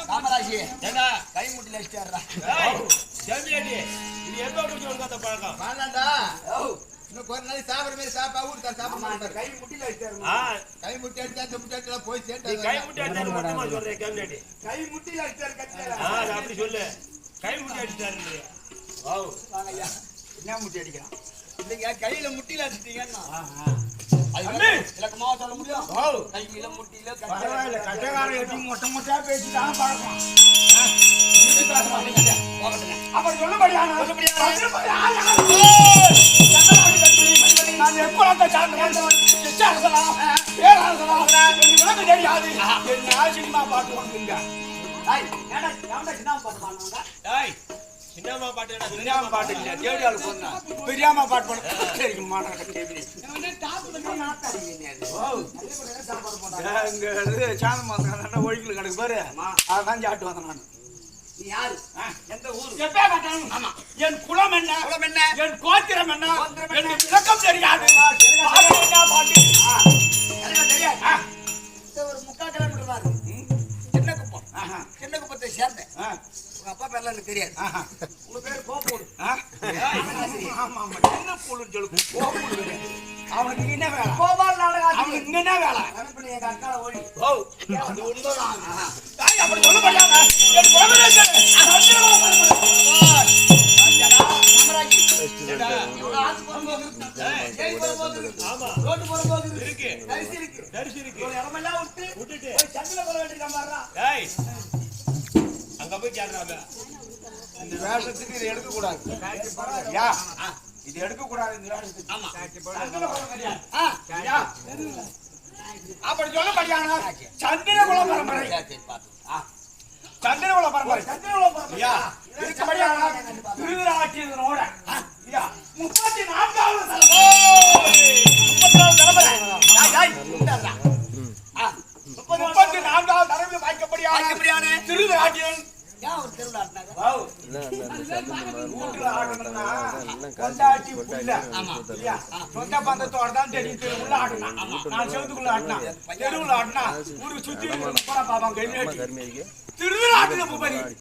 காமராஜி கை முட்டில வச்சிட்டாரா ஜெமியடி இது எப்ப முடிஞ்சு வந்தத பழக்கம் வாண்டாடா இன்னும் கொஞ்ச நாள் சாப்பிற மாதிரி சாப்பா ஊர்தா சாப்பிட மாட்டார் கை முட்டில வச்சிட்டாரு கை முட்டி அடிச்சா அந்த முட்டில போய் சேட்டா கை முட்டி அடிச்சா மொத்தமா சொல்றேன் ஜெமியடி கை முட்டில வச்சிட்டாரு கட்டல அப்படி சொல்லு கை முட்டி அடிச்சாரு வாவ் வாங்கய்யா என்ன முட்டி அடிக்கிறான் இல்லங்க கையில முட்டில அடிச்சிட்டீங்கன்னா அண்ணே இலக்கமா சொல்ல முடியும் கையில முட்டில பரவாயில்லை கட்டகாரன் எட்டி மொட்டை மொட்டா பேசிட்டான் பழக்கம் அவர் சொல்லபடியான நான் எப்ப தெரியாது என்ன சினிமா பாட்டு வந்துங்க சின்னம்மா பாட்டு சினிமா பாட்டு இல்ல தேவடியால் போனா பெரியாமா பாட்டு பண்ண சரிங்க சாந்தமா ஒழுக்கில் கிடக்கு பாரு அதான் சாப்பிட்டு வந்தேன் நான் யாரு எந்த ஊர் எப்பே கேட்டாலும் ஆமா என் குலம் என்ன என் கோத்திரம் என்ன எனக்கு விளக்கம் தெரியாது பாட்டு தெரியாது ஒரு 3/4 கிலோமீட்டர் பாரு சின்ன குப்பத்தை சேர்ந்தேன் உங்க அப்பா பேர்லாம் எனக்கு தெரியாது உங்க பேர் கோப்பூர் ஆமா ஆமா என்ன பூலுன்னு சொல்லு கோப்பூர் அவனுக்கு என்ன வேலை கோபால் நாடகம் அவனுக்கு என்ன வேலை எங்க அக்கால ஓடி அது உண்மைதான் அப்படி சொல்ல முடியாத என் அங்க போய் கேட்கறாங்க இந்த வேஷத்துக்கு இது எடுக்க கூடாது இது எடுக்க கூடாது இந்த வேஷத்துக்கு அப்படி சொல்ல முடியாத சந்திரகுல பரம்பரை சந்திரகுல பரம்பரை இருக்கப்படியான திருவிழாட்சியனோட 34வது தலைமுறை 34வது தலைமுறை வாய்க்கப்படியான திருவிழாட்சியன் சொந்த பந்தத்தோட தான் தெரியும் உள்ள ஆட்டினா நான் செவத்துக்குள்ள ஆட்டினா தெருவுல ஆட்டினா ஊருக்கு சுத்தி பாப்பாங்க திருவிழா